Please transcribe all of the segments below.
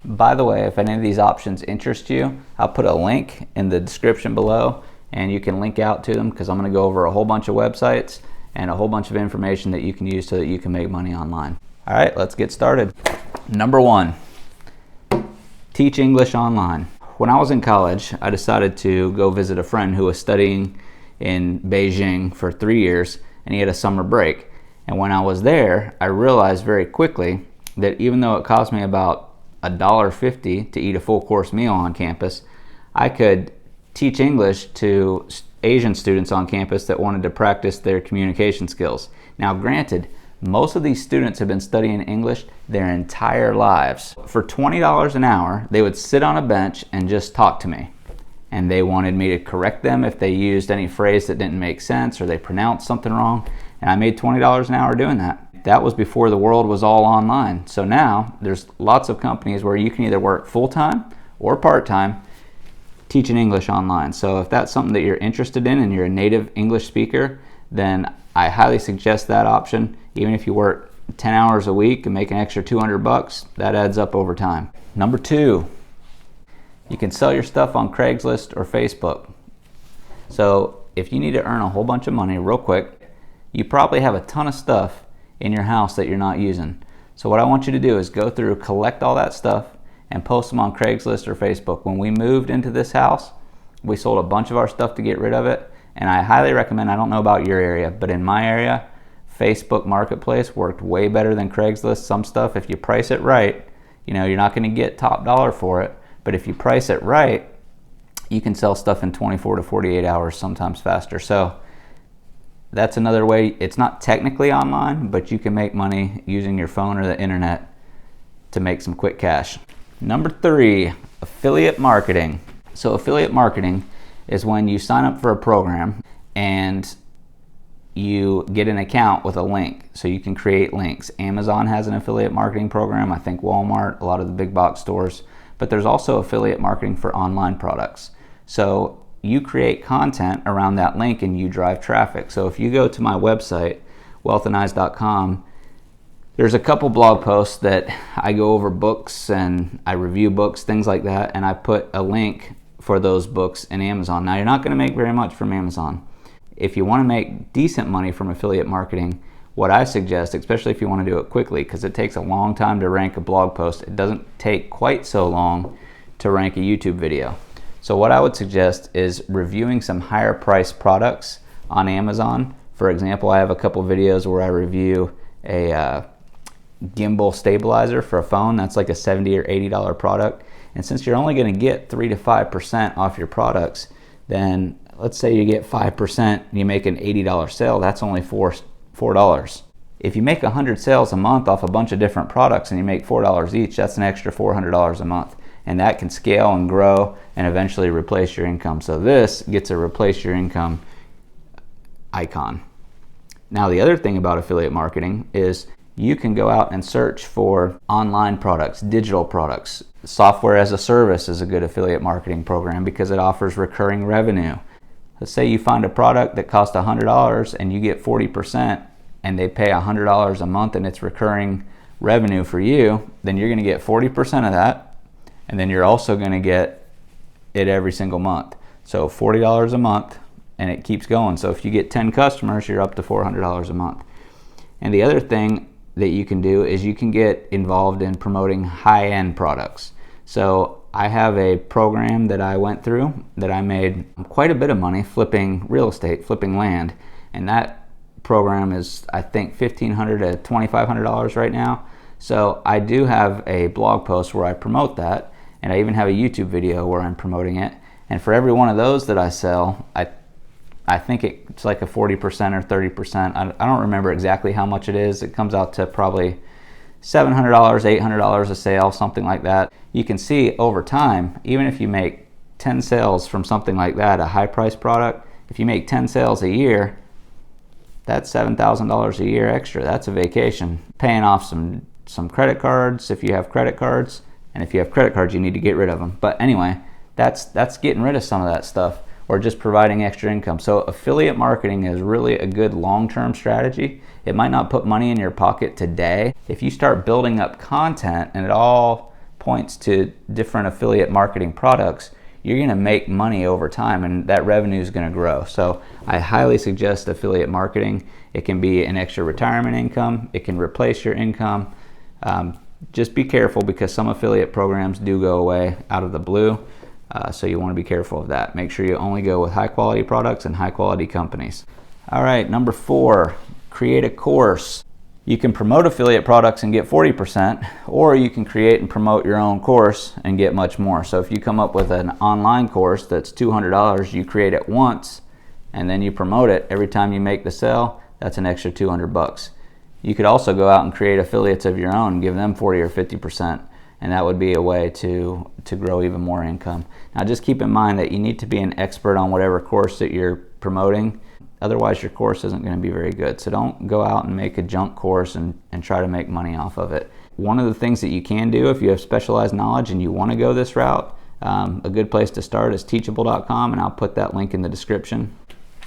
By the way, if any of these options interest you, I'll put a link in the description below and you can link out to them, because I'm going to go over a whole bunch of websites and a whole bunch of information that you can use so that you can make money online. All right, let's get started. Number 1, teach English online. When I was in college, I decided to go visit a friend who was studying in Beijing for 3 years, and he had a summer break. And when I was there, I realized very quickly that even though it cost me about $1.50 to eat a full course meal on campus, I could teach English to Asian students on campus that wanted to practice their communication skills. Now granted, most of these students have been studying English their entire lives. For $20 an hour, they would sit on a bench and just talk to me. And they wanted me to correct them if they used any phrase that didn't make sense or they pronounced something wrong. And I made $20 an hour doing that. That was before the world was all online. So now there's lots of companies where you can either work full-time or part-time teaching English online. So if that's something that you're interested in and you're a native English speaker, then I highly suggest that option. Even if you work 10 hours a week and make an extra $200, that adds up over time. Number 2, you can sell your stuff on Craigslist or Facebook. So if you need to earn a whole bunch of money real quick, you probably have a ton of stuff in your house that you're not using. So what I want you to do is go through, collect all that stuff and post them on Craigslist or Facebook. When we moved into this house, we sold a bunch of our stuff to get rid of it, and I highly recommend, I don't know about your area, but in my area, Facebook Marketplace worked way better than Craigslist. Some stuff, if you price it right, you're not going to get top dollar for it, but if you price it right, you can sell stuff in 24 to 48 hours, sometimes faster. So that's another way. It's not technically online, but you can make money using your phone or the internet to make some quick cash. Number 3, affiliate marketing. So affiliate marketing is when you sign up for a program and you get an account with a link, so you can create links. Amazon has an affiliate marketing program, I think Walmart, a lot of the big box stores, but there's also affiliate marketing for online products. So you create content around that link and you drive traffic. So if you go to my website, wealthandize.com, there's a couple blog posts that I go over books and I review books, things like that, and I put a link for those books in Amazon. Now you're not going to make very much from Amazon. If you want to make decent money from affiliate marketing, what I suggest, especially if you want to do it quickly, because it takes a long time to rank a blog post, it doesn't take quite so long to rank a YouTube video. So what I would suggest is reviewing some higher priced products on Amazon. For example, I have a couple videos where I review a gimbal stabilizer for a phone. That's like a $70 or $80 product. And since you're only going to get 3 to 5% off your products, then let's say you get 5% and you make an $80 sale, that's only $4. If you make 100 sales a month off a bunch of different products and you make $4 each, that's an extra $400 a month. And that can scale and grow and eventually replace your income. So this gets a replace your income icon. Now the other thing about affiliate marketing is you can go out and search for online products, digital products. Software as a service is a good affiliate marketing program because it offers recurring revenue. Let's say you find a product that costs $100 and you get 40% and they pay $100 a month and it's recurring revenue for you, then you're going to get 40% of that. And then you're also going to get it every single month. So $40 a month, and it keeps going. So if you get 10 customers, you're up to $400 a month. And the other thing that you can do is you can get involved in promoting high-end products. So I have a program that I went through that I made quite a bit of money flipping real estate, flipping land. And that program is, I think, $1,500 to $2,500 right now. So I do have a blog post where I promote that. And I even have a YouTube video where I'm promoting it. And for every one of those that I sell, I think it's like a 40% or 30%. I don't remember exactly how much it is. It comes out to probably $700, $800 a sale, something like that. You can see over time, even if you make 10 sales from something like that, a high price product, if you make 10 sales a year, that's $7,000 a year extra. That's a vacation. Paying off some credit cards if you have credit cards. And if you have credit cards, you need to get rid of them. But anyway, that's getting rid of some of that stuff or just providing extra income. So affiliate marketing is really a good long-term strategy. It might not put money in your pocket today. If you start building up content and it all points to different affiliate marketing products, you're going to make money over time, and that revenue is going to grow. So I highly suggest affiliate marketing. It can be an extra retirement income. It can replace your income. Just be careful, because some affiliate programs do go away out of the blue. So you want to be careful of that. Make sure you only go with high quality products and high quality companies. All right, number 4, create a course. You can promote affiliate products and get 40%, or you can create and promote your own course and get much more. So if you come up with an online course that's $200, you create it once and then you promote it every time you make the sale, that's an extra $200. You could also go out and create affiliates of your own and give them 40 or 50%, and that would be a way to grow even more income. Now just keep in mind that you need to be an expert on whatever course that you're promoting. Otherwise your course isn't going to be very good. So don't go out and make a junk course and try to make money off of it. One of the things that you can do if you have specialized knowledge and you want to go this route, a good place to start is teachable.com, and I'll put that link in the description.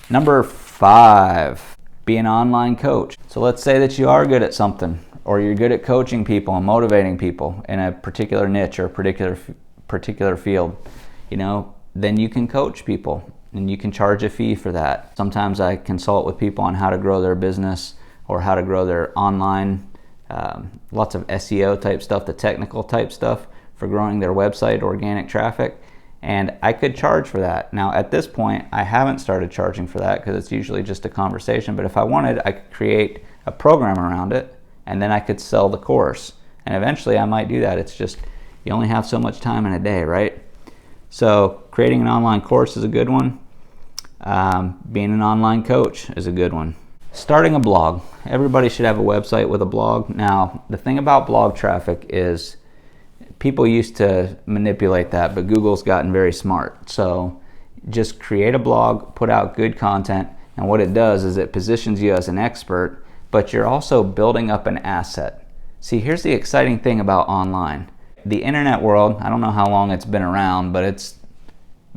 Number 5, be an online coach. So let's say that you are good at something, or you're good at coaching people and motivating people in a particular niche or a particular field. Then you can coach people and you can charge a fee for that. Sometimes I consult with people on how to grow their business or how to grow their online, lots of SEO type stuff, the technical type stuff for growing their website, organic traffic, and I could charge for that. Now at this point, I haven't started charging for that because it's usually just a conversation, but if I wanted, I could create a program around it and then I could sell the course. And eventually I might do that. It's just, you only have so much time in a day, right? So creating an online course is a good one. Being an online coach is a good one. Starting a blog. Everybody should have a website with a blog. Now, the thing about blog traffic is people used to manipulate that, but Google's gotten very smart. So just create a blog, put out good content, and what it does is it positions you as an expert, but you're also building up an asset. See, here's the exciting thing about online. The internet world, I don't know how long it's been around, but it's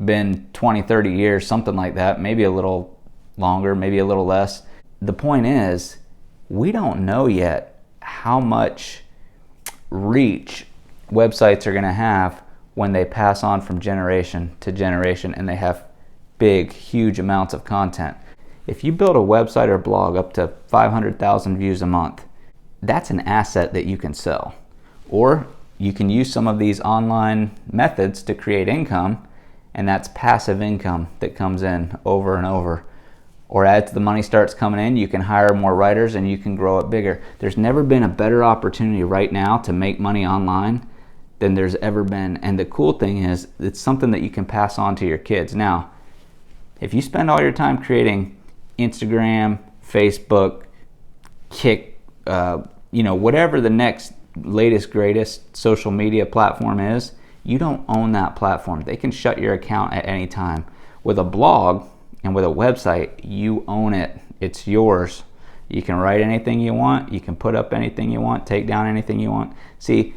been 20, 30 years, something like that, maybe a little longer, maybe a little less. The point is, we don't know yet how much reach websites are going to have when they pass on from generation to generation and they have big, huge amounts of content. If you build a website or blog up to 500,000 views a month, that's an asset that you can sell. Or you can use some of these online methods to create income, and that's passive income that comes in over and over. Or as the money starts coming in, you can hire more writers and you can grow it bigger. There's never been a better opportunity right now to make money online than there's ever been. And the cool thing is, it's something that you can pass on to your kids. Now, if you spend all your time creating Instagram, Facebook, Kick, whatever the next latest, greatest social media platform is, you don't own that platform. They can shut your account at any time. With a blog and with a website, you own it. It's yours. You can write anything you want. You can put up anything you want, take down anything you want. See,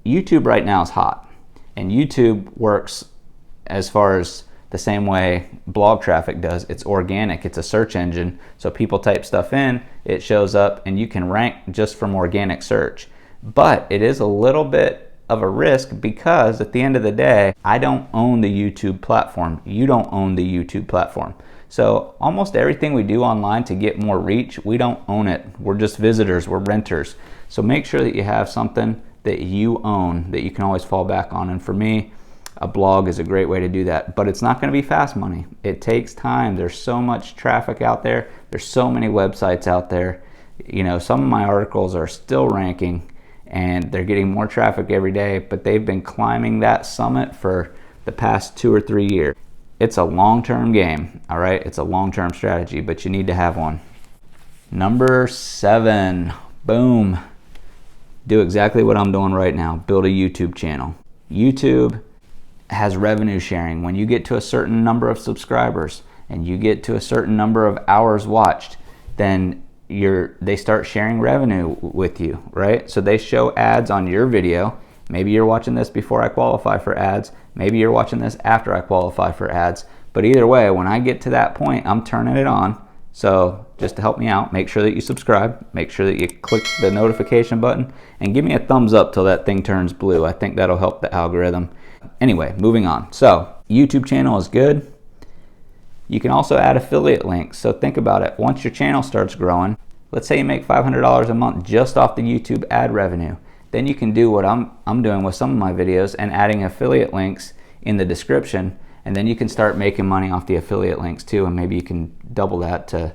YouTube right now is hot, and YouTube works as far as the same way blog traffic does. It's organic. It's a search engine. So people type stuff in, it shows up, and you can rank just from organic search. But it is a little bit of a risk because at the end of the day, I don't own the YouTube platform. You don't own the YouTube platform. So almost everything we do online to get more reach, we don't own it. We're just visitors. We're renters. So make sure that you have something that you own that you can always fall back on. And for me, a blog is a great way to do that, but it's not going to be fast money. It takes time. There's so much traffic out there. There's so many websites out there. Some of my articles are still ranking and they're getting more traffic every day, but they've been climbing that summit for the past 2 or 3 years. It's a long-term game, all right? It's a long-term strategy, but you need to have one. Number 7, boom. Do exactly what I'm doing right now. Build a YouTube channel. YouTube has revenue sharing. When you get to a certain number of subscribers and you get to a certain number of hours watched, then they start sharing revenue with you, right? So they show ads on your video. Maybe you're watching this before I qualify for ads. Maybe you're watching this after I qualify for ads. But either way, when I get to that point, I'm turning it on So just to help me out, make sure that you subscribe, make sure that you click the notification button, and give me a thumbs up till that thing turns blue. I think that'll help the algorithm. Anyway, moving on. So YouTube channel is good. You can also add affiliate links. So think about it. Once your channel starts growing, let's say you make $500 a month just off the YouTube ad revenue. Then you can do what I'm doing with some of my videos and adding affiliate links in the description, and then you can start making money off the affiliate links too, and maybe you can double that to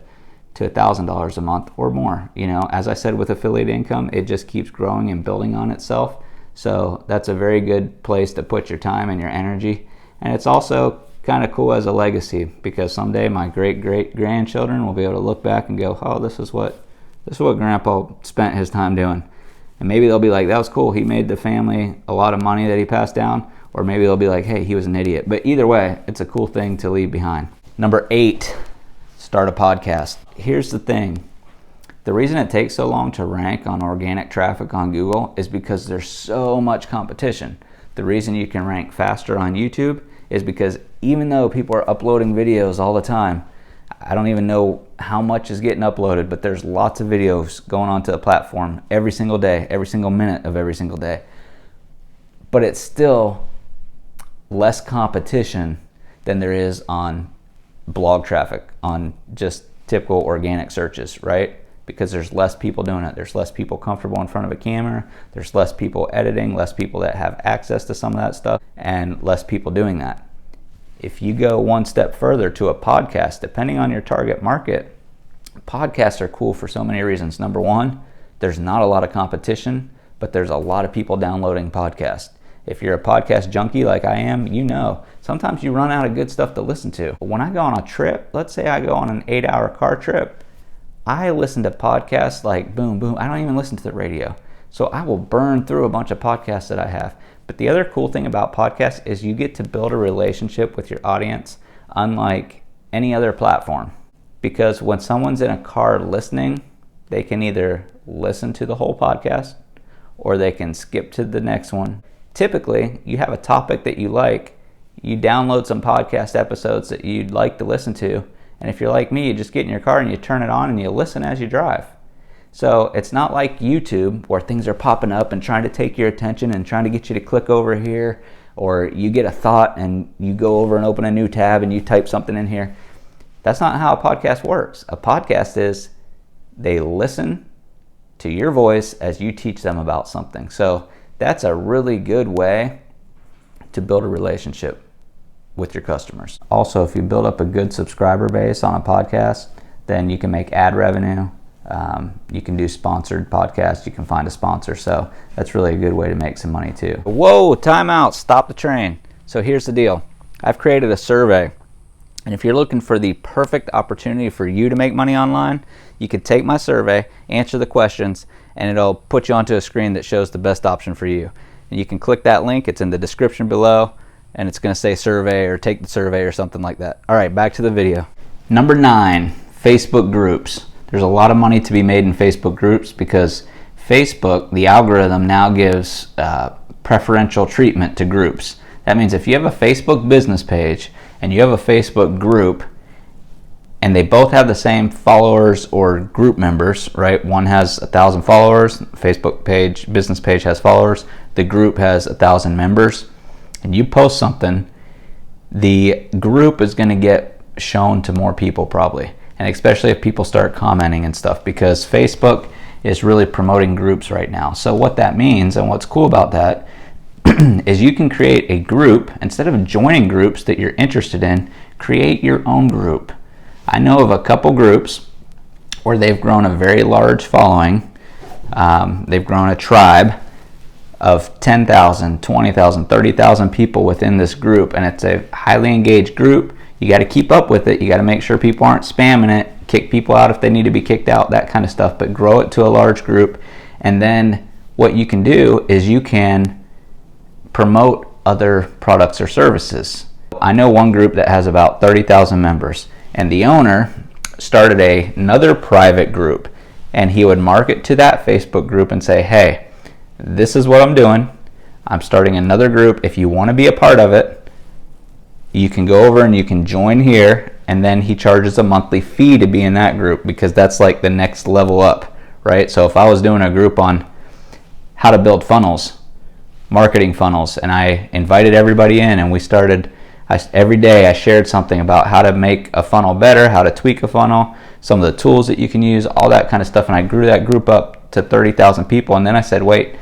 $1,000 a month or more. You know, as I said, with affiliate income, it just keeps growing and building on itself. So that's a very good place to put your time and your energy. And it's also kind of cool as a legacy, because someday my great grandchildren will be able to look back and go, oh, this is what Grandpa spent his time doing. And maybe they'll be like, that was cool, he made the family a lot of money that he passed down. Or maybe they'll be like, hey, he was an idiot. But either way, it's a cool thing to leave behind. Number 8, start a podcast. Here's the thing. The reason it takes so long to rank on organic traffic on Google is because there's so much competition. The reason you can rank faster on YouTube is because even though people are uploading videos all the time, I don't even know how much is getting uploaded, but there's lots of videos going onto the platform every single day, every single minute of every single day. But it's still less competition than there is on blog traffic, on just typical organic searches, right? Because there's less people doing it. There's less people comfortable in front of a camera. There's less people editing, less people that have access to some of that stuff, and less people doing that. If you go one step further to a podcast, depending on your target market, podcasts are cool for so many reasons. Number one, there's not a lot of competition, but there's a lot of people downloading podcasts. If you're a podcast junkie like I am, you know, sometimes you run out of good stuff to listen to. When I go on a trip, let's say I go on an 8-hour car trip, I listen to podcasts like boom, boom. I don't even listen to the radio. So I will burn through a bunch of podcasts that I have. But the other cool thing about podcasts is you get to build a relationship with your audience unlike any other platform. Because when someone's in a car listening, they can either listen to the whole podcast or they can skip to the next one. Typically, you have a topic that you like, you download some podcast episodes that you'd like to listen to, and if you're like me, you just get in your car and you turn it on and you listen as you drive. So it's not like YouTube where things are popping up and trying to take your attention and trying to get you to click over here, or you get a thought and you go over and open a new tab and you type something in here. That's not how a podcast works. A podcast is they listen to your voice as you teach them about something. So that's a really good way to build a relationship with your customers. Also, if you build up a good subscriber base on a podcast, then you can make ad revenue. You can do sponsored podcasts. You can find a sponsor. So that's really a good way to make some money too. Whoa, time out, stop the train. So here's the deal. I've created a survey. And if you're looking for the perfect opportunity for you to make money online, you can take my survey, answer the questions, and it'll put you onto a screen that shows the best option for you. And you can click that link. It's in the description below, and it's going to say survey or take the survey or something like that. All right, back to the video. Number 9, Facebook groups. There's a lot of money to be made in Facebook groups because Facebook, the algorithm now gives preferential treatment to groups. That means if you have a Facebook business page and you have a Facebook group and they both have the same followers or group members, right? One has 1,000 followers, Facebook page, business page has followers, the group has 1,000 members, and you post something, the group is going to get shown to more people probably. And especially if people start commenting and stuff, because Facebook is really promoting groups right now. So what that means and what's cool about that is you can create a group. Instead of joining groups that you're interested in, create your own group. I know of a couple groups where they've grown a very large following. They've grown a tribe of 10,000, 20,000, 30,000 people within this group, and it's a highly engaged group. You got to keep up with it. You got to make sure people aren't spamming it, kick people out if they need to be kicked out, that kind of stuff, but grow it to a large group. And then what you can do is you can promote other products or services. I know one group that has about 30,000 members, and the owner started another private group, and he would market to that Facebook group and say, hey, this is what I'm doing. I'm starting another group. If you want to be a part of it, you can go over and you can join here, and then he charges a monthly fee to be in that group, because that's like the next level up, right? So if I was doing a group on how to build funnels, marketing funnels, and I invited everybody in, and we started, every day I shared something about how to make a funnel better, how to tweak a funnel, some of the tools that you can use, all that kind of stuff, and I grew that group up to 30,000 people. And then I said, wait,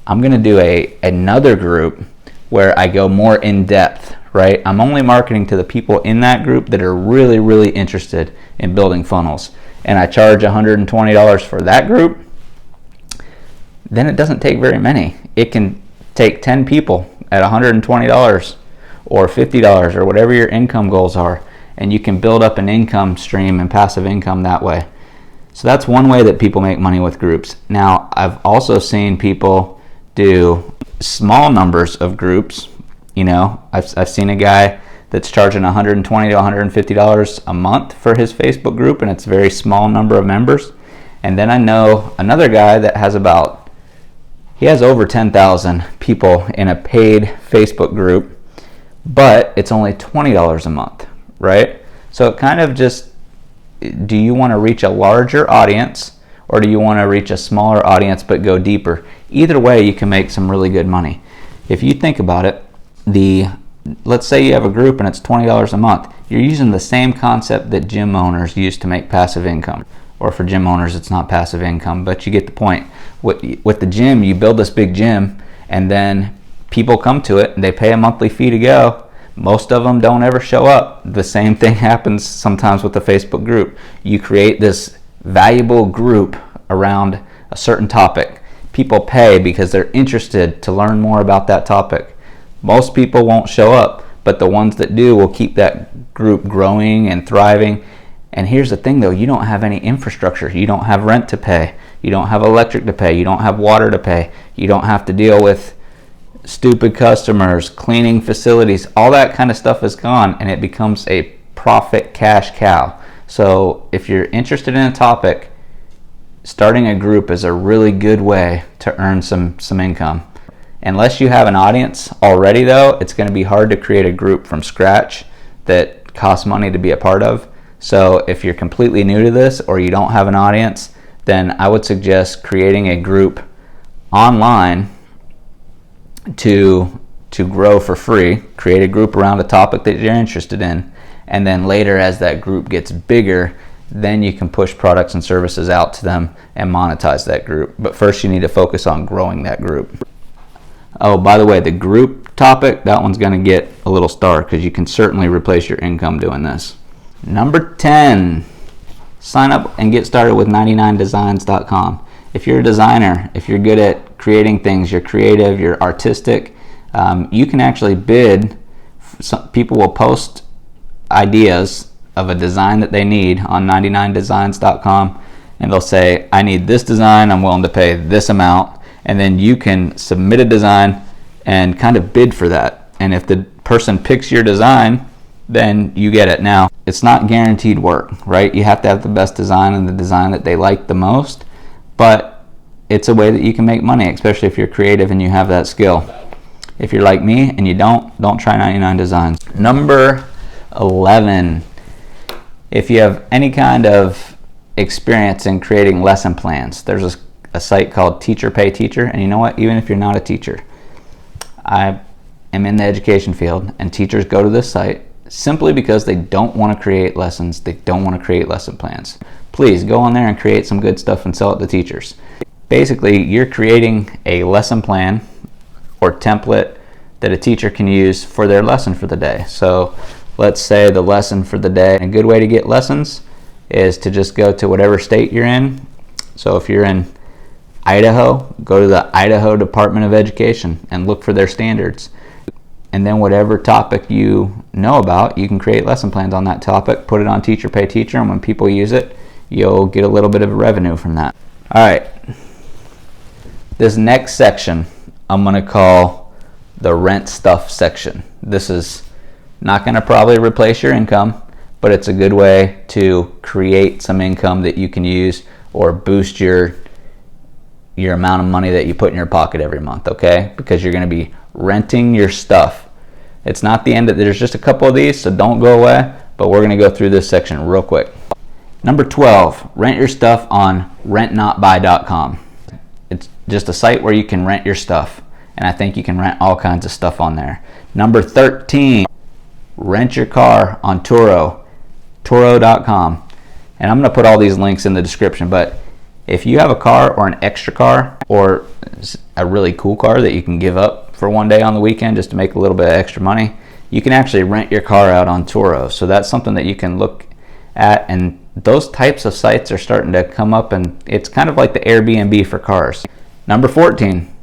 I'm going to do another group where I go more in depth, right? I'm only marketing to the people in that group that are really, really interested in building funnels, and I charge $120 for that group. Then it doesn't take very many. It can take 10 people at $120 or $50 or whatever your income goals are, and you can build up an income stream and passive income that way. So that's one way that people make money with groups. Now, I've also seen people do small numbers of groups. You know, I've seen a guy that's charging $120 to $150 a month for his Facebook group, and it's a very small number of members. And then I know another guy that has he has over 10,000 people in a paid Facebook group, but it's only $20 a month, right? So it kind of just, do you want to reach a larger audience, or do you want to reach a smaller audience but go deeper? Either way, you can make some really good money. If you think about it, let's say you have a group and it's $20 a month. You're using the same concept that gym owners use to make passive income. Or for gym owners, it's not passive income, but you get the point. With the gym, you build this big gym, and then people come to it and they pay a monthly fee to go. Most of them don't ever show up. The same thing happens sometimes with the Facebook group. You create this valuable group around a certain topic. People pay because they're interested to learn more about that topic. Most people won't show up, but the ones that do will keep that group growing and thriving. And here's the thing though, you don't have any infrastructure. You don't have rent to pay. You don't have electric to pay. You don't have water to pay. You don't have to deal with stupid customers, cleaning facilities. All that kind of stuff is gone, and it becomes a profit cash cow. So if you're interested in a topic, starting a group is a really good way to earn some income. Unless you have an audience already though, it's going to be hard to create a group from scratch that costs money to be a part of. So if you're completely new to this, or you don't have an audience, then I would suggest creating a group online to grow for free. Create a group around a topic that you're interested in, and then later, as that group gets bigger, then you can push products and services out to them and monetize that group. But first you need to focus on growing that group. Oh, by the way, the group topic, that one's going to get a little star, because you can certainly replace your income doing this. Number 10, sign up and get started with 99designs.com. If you're a designer, if you're good at creating things, you're creative, you're artistic, you can actually bid. People will post ideas of a design that they need on 99designs.com, and they'll say, I need this design, I'm willing to pay this amount, and then you can submit a design and kind of bid for that. And if the person picks your design, then you get it. Now, it's not guaranteed work, right? You have to have the best design and the design that they like the most, but it's a way that you can make money, especially if you're creative and you have that skill. If you're like me and you don't try 99 Designs. Number 11, if you have any kind of experience in creating lesson plans, there's a site called Teacher Pay Teacher, and you know what? Even if you're not a teacher, I am in the education field, and teachers go to this site simply because they don't want to create lessons, they don't want to create lesson plans. Please go on there and create some good stuff and sell it to teachers. Basically, you're creating a lesson plan or template that a teacher can use for their lesson for the day. So let's say the lesson for the day, a good way to get lessons is to just go to whatever state you're in. So if you're in Idaho, go to the Idaho Department of Education and look for their standards. And then whatever topic you know about, you can create lesson plans on that topic, put it on Teacher Pay Teacher, and when people use it, you'll get a little bit of revenue from that. All right, this next section I'm going to call the rent stuff section. This is not going to probably replace your income, but it's a good way to create some income that you can use or boost your amount of money that you put in your pocket every month, okay? Because you're going to be renting your stuff. It's not the end. There's just a couple of these, so don't go away, but we're going to go through this section real quick. Number 12, rent your stuff on rentnotbuy.com. It's just a site where you can rent your stuff, and I think you can rent all kinds of stuff on there. Number 13, rent your car on Turo.com. And I'm going to put all these links in the description, but if you have a car or an extra car or a really cool car that you can give up for one day on the weekend just to make a little bit of extra money, you can actually rent your car out on Turo. So that's something that you can look at, and those types of sites are starting to come up, and it's kind of like the Airbnb for cars. Number 14,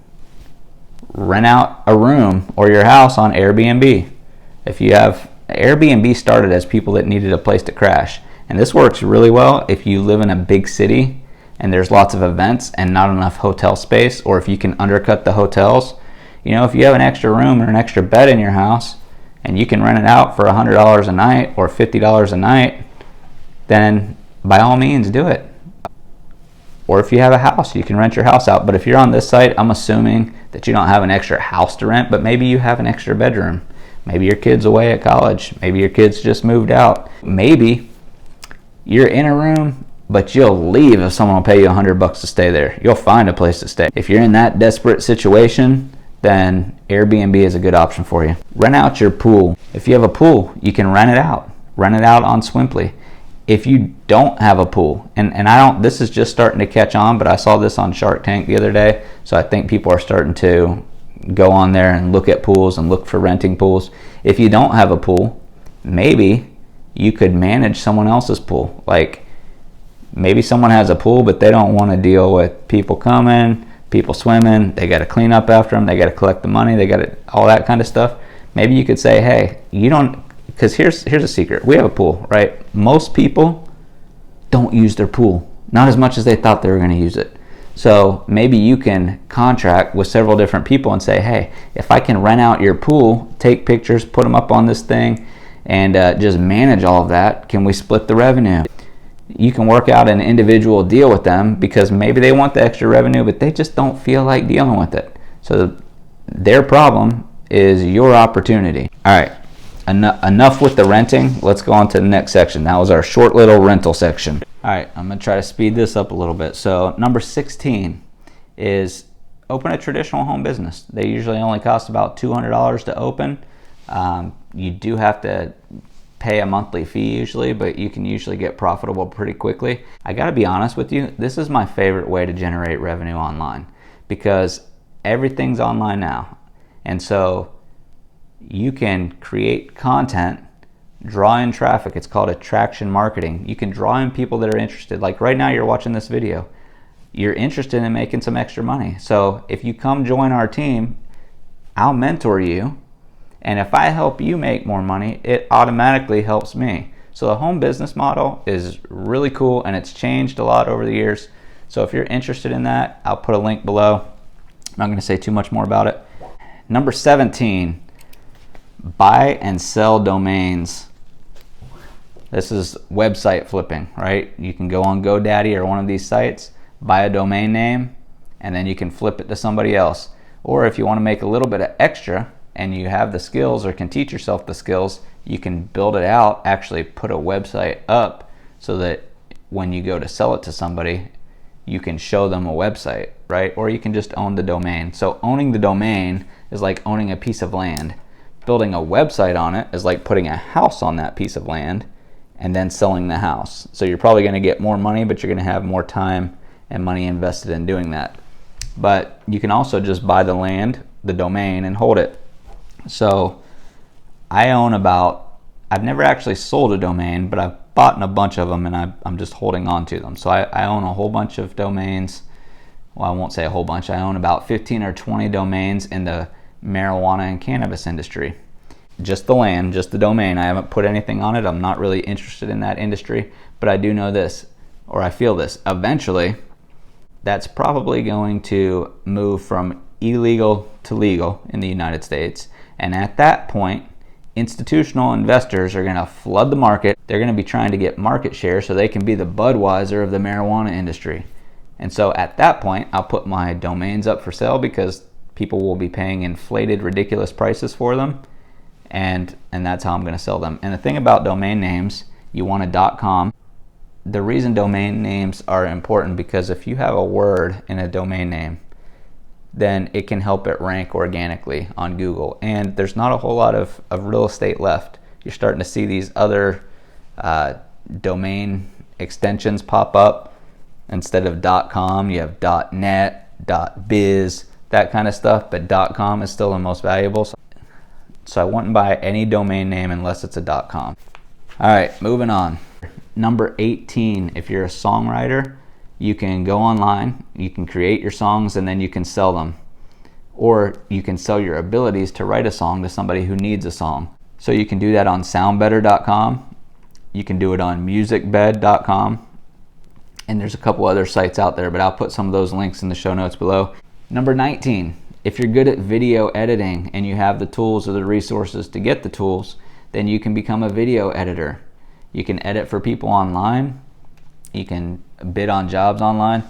rent out a room or your house on Airbnb. If you have Airbnb, started as people that needed a place to crash, and this works really well if you live in a big city and there's lots of events and not enough hotel space, or if you can undercut the hotels. You know, if you have an extra room or an extra bed in your house and you can rent it out for $100 a night or $50 a night, then by all means do it. Or if you have a house, you can rent your house out. But if you're on this site, I'm assuming that you don't have an extra house to rent, but maybe you have an extra bedroom. Maybe your kid's away at college. Maybe your kid's just moved out. Maybe you're in a room, but you'll leave if someone will pay you $100 to stay there. You'll find a place to stay. If you're in that desperate situation, then Airbnb is a good option for you. Rent out your pool. If you have a pool, you can rent it out. Rent it out on Swimply. If you don't have a pool, and this is just starting to catch on, but I saw this on Shark Tank the other day, so I think people are starting to go on there and look at pools and look for renting pools. If you don't have a pool, maybe you could manage someone else's pool. Like maybe someone has a pool, but they don't want to deal with people coming, people swimming, they got to clean up after them, they got to collect the money, they got to all that kind of stuff. Maybe you could say, hey, you don't, because here's a secret. We have a pool, right? Most people don't use their pool, not as much as they thought they were going to use it. So maybe you can contract with several different people and say, hey, if I can rent out your pool, take pictures, put them up on this thing, and just manage all of that, can we split the revenue? You can work out an individual deal with them because maybe they want the extra revenue, but they just don't feel like dealing with it. So their problem is your opportunity. All right, enough with the renting. Let's go on to the next section. That was our short little rental section. All right, I'm going to try to speed this up a little bit. So number 16 is open a traditional home business. They usually only cost about $200 to open. You do have to pay a monthly fee usually, but you can usually get profitable pretty quickly. I got to be honest with you, this is my favorite way to generate revenue online because everything's online now. And so you can create content, draw in traffic. It's called attraction marketing. You can draw in people that are interested. Like right now you're watching this video. You're interested in making some extra money. So if you come join our team, I'll mentor you. And if I help you make more money, it automatically helps me. So the home business model is really cool and it's changed a lot over the years. So if you're interested in that, I'll put a link below. I'm not going to say too much more about it. Number 17, buy and sell domains. This is website flipping, right? You can go on GoDaddy or one of these sites, buy a domain name, and then you can flip it to somebody else. Or if you want to make a little bit of extra and you have the skills or can teach yourself the skills, you can build it out, actually put a website up so that when you go to sell it to somebody, you can show them a website, right? Or you can just own the domain. So owning the domain is like owning a piece of land. Building a website on it is like putting a house on that piece of land and then selling the house. So you're probably going to get more money, but you're going to have more time and money invested in doing that. But you can also just buy the land, the domain, and hold it. So I own I've never actually sold a domain, but I've bought a bunch of them and I'm just holding on to them. So I own a whole bunch of domains. Well, I won't say a whole bunch. I own about 15 or 20 domains in the marijuana and cannabis industry. Just the land, just the domain. I haven't put anything on it. I'm not really interested in that industry, but I do know this, or I feel this. Eventually, that's probably going to move from illegal to legal in the United States. And at that point, institutional investors are going to flood the market. They're going to be trying to get market share so they can be the Budweiser of the marijuana industry. And so at that point, I'll put my domains up for sale because people will be paying inflated, ridiculous prices for them. and that's how I'm going to sell them. And the thing about domain names, you want a .com. The reason domain names are important because if you have a word in a domain name, then it can help it rank organically on Google. And there's not a whole lot of real estate left. You're starting to see these other domain extensions pop up. Instead of .com, you have .net, .biz, that kind of stuff, but .com is still the most valuable. So I wouldn't buy any domain name unless it's a .com. All right, moving on. Number 18, if you're a songwriter, you can go online, you can create your songs, and then you can sell them. Or you can sell your abilities to write a song to somebody who needs a song. So you can do that on soundbetter.com. You can do it on musicbed.com. And there's a couple other sites out there, but I'll put some of those links in the show notes below. Number 19, if you're good at video editing and you have the tools or the resources to get the tools, then you can become a video editor. You can edit for people online. You can bid on jobs online.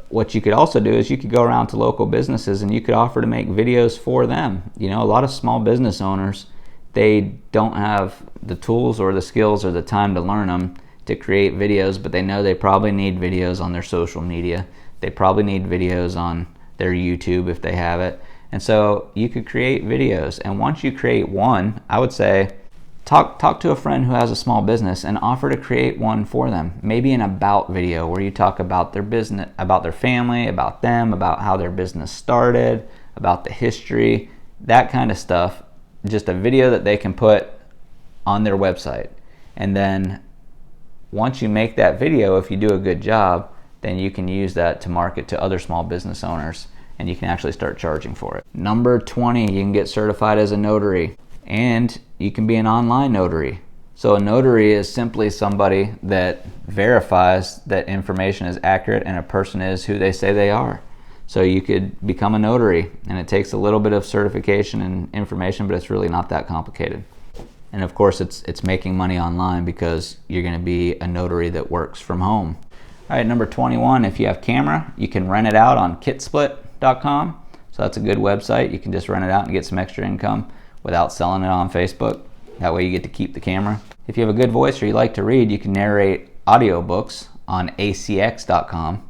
What you could also do is you could go around to local businesses and you could offer to make videos for them. You know, a lot of small business owners, they don't have the tools or the skills or the time to learn them to create videos, but they know they probably need videos on their social media. They probably need videos on their YouTube if they have it. And so you could create videos. And once you create one, I would say talk to a friend who has a small business and offer to create one for them. Maybe an about video where you talk about their business, about their family, about them, about how their business started, about the history, that kind of stuff. Just a video that they can put on their website. And then once you make that video, if you do a good job, then you can use that to market to other small business owners and you can actually start charging for it. Number 20, you can get certified as a notary and you can be an online notary. So a notary is simply somebody that verifies that information is accurate and a person is who they say they are. So you could become a notary and it takes a little bit of certification and information, but it's really not that complicated. And of course it's making money online because you're going to be a notary that works from home. All right, number 21, if you have camera, you can rent it out on kitsplit.com. So that's a good website. You can just rent it out and get some extra income without selling it on Facebook. That way you get to keep the camera. If you have a good voice or you like to read, you can narrate audiobooks on acx.com.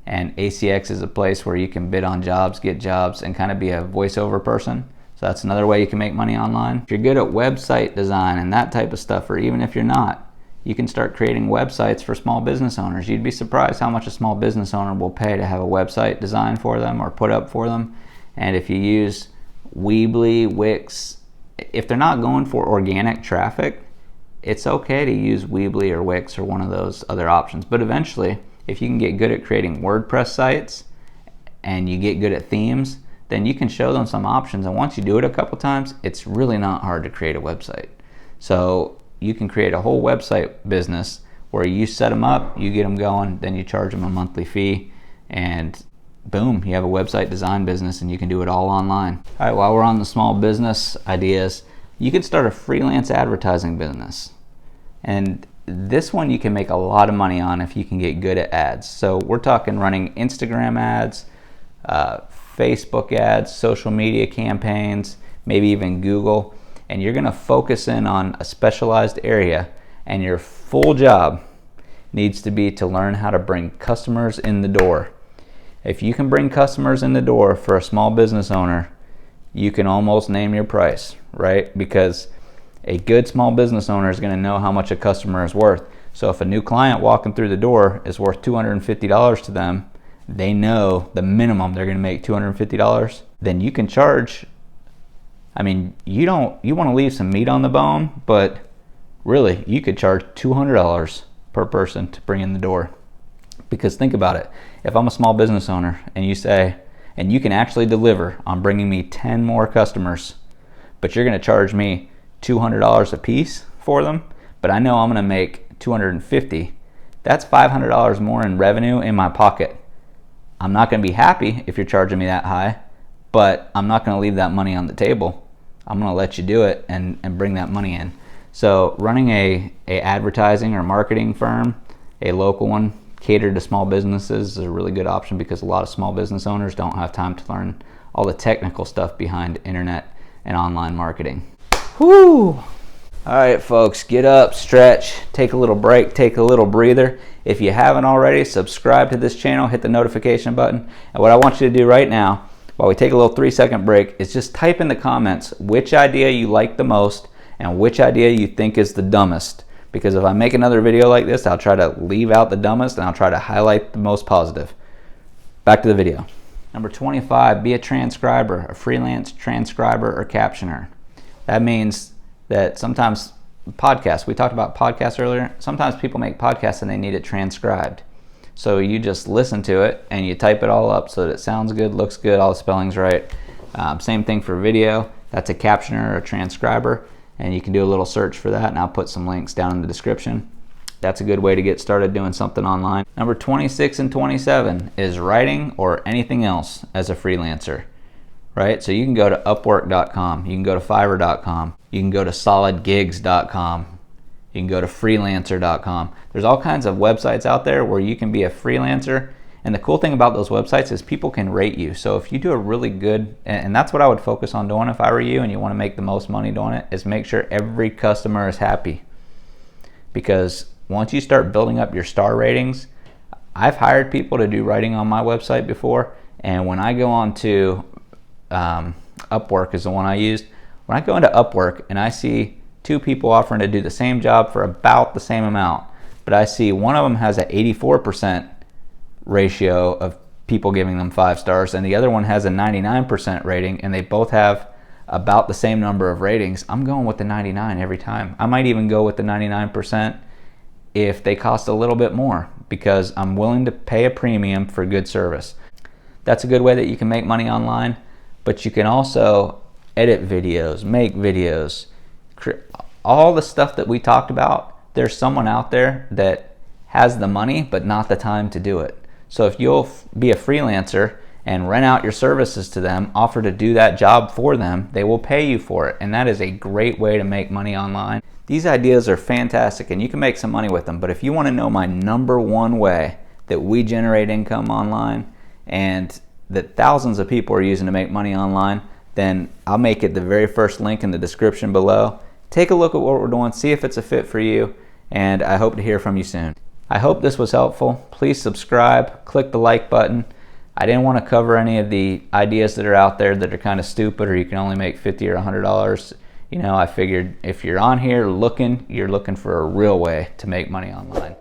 And ACX is a place where you can bid on jobs, get jobs, and kind of be a voiceover person. So that's another way you can make money online. If you're good at website design and that type of stuff, or even if you're not, you can start creating websites for small business owners. You'd be surprised how much a small business owner will pay to have a website designed for them or put up for them. And if you use Weebly, Wix, if they're not going for organic traffic, it's okay to use Weebly or Wix or one of those other options. But eventually, if you can get good at creating WordPress sites and you get good at themes, then you can show them some options. And once you do it a couple times, it's really not hard to create a website. So you can create a whole website business where you set them up, you get them going, then you charge them a monthly fee, and boom, you have a website design business and you can do it all online. All right, while we're on the small business ideas, you can start a freelance advertising business. And this one you can make a lot of money on if you can get good at ads. So we're talking running Instagram ads, Facebook ads, social media campaigns, maybe even Google. And you're gonna focus in on a specialized area, and your full job needs to be to learn how to bring customers in the door. If you can bring customers in the door for a small business owner, you can almost name your price, right? Because a good small business owner is gonna know how much a customer is worth. So if a new client walking through the door is worth $250 to them, they know the minimum they're gonna make $250, then you can charge. I mean, you want to leave some meat on the bone, but really you could charge $200 per person to bring in the door. Because think about it, if I'm a small business owner and you say, and you can actually deliver on bringing me 10 more customers, but you're going to charge me $200 a piece for them, but I know I'm going to make $250, that's $500 more in revenue in my pocket. I'm not going to be happy if you're charging me that high, but I'm not going to leave that money on the table. I'm going to let you do it and bring that money in. So running a advertising or marketing firm, a local one, catered to small businesses is a really good option because a lot of small business owners don't have time to learn all the technical stuff behind internet and online marketing. Whew. All right, folks, get up, stretch, take a little break, take a little breather. If you haven't already, subscribe to this channel, hit the notification button. And what I want you to do right now, while we take a little 3-second break, is just type in the comments which idea you like the most and which idea you think is the dumbest. Because if I make another video like this, I'll try to leave out the dumbest and I'll try to highlight the most positive. Back to the video. Number 25, be a transcriber, a freelance transcriber or captioner. That means that sometimes podcasts, we talked about podcasts earlier, sometimes people make podcasts and they need it transcribed. So you just listen to it and you type it all up so that it sounds good, looks good, all the spelling's right. Same thing for video. That's a captioner or a transcriber, and you can do a little search for that, and I'll put some links down in the description. That's a good way to get started doing something online. Number 26 and 27 is writing or anything else as a freelancer, right? So you can go to Upwork.com, you can go to Fiverr.com, you can go to SolidGigs.com, you can go to Freelancer.com. There's all kinds of websites out there where you can be a freelancer, and the cool thing about those websites is people can rate you. So if you do a really good, and that's what I would focus on doing if I were you and you want to make the most money doing it, is make sure every customer is happy. Because once you start building up your star ratings, I've hired people to do writing on my website before, and when I go on to Upwork is the one I used. When I go into Upwork and I see 2 people offering to do the same job for about the same amount, but I see one of them has an 84% ratio of people giving them 5 stars and the other one has a 99% rating, and they both have about the same number of ratings, I'm going with the 99 every time. I might even go with the 99% if they cost a little bit more, because I'm willing to pay a premium for good service. That's a good way that you can make money online, but you can also edit videos, make videos, all the stuff that we talked about. There's someone out there that has the money but not the time to do it. So if you'll be a freelancer and rent out your services to them, offer to do that job for them, they will pay you for it, and that is a great way to make money online. These ideas are fantastic and you can make some money with them, but if you want to know my number one way that we generate income online and that thousands of people are using to make money online, then I'll make it the very first link in the description below. Take a look at what we're doing, see if it's a fit for you, and I hope to hear from you soon. I hope this was helpful. Please subscribe, click the like button. I didn't want to cover any of the ideas that are out there that are kind of stupid, or you can only make $50 or $100. You know, I figured if you're on here looking, you're looking for a real way to make money online.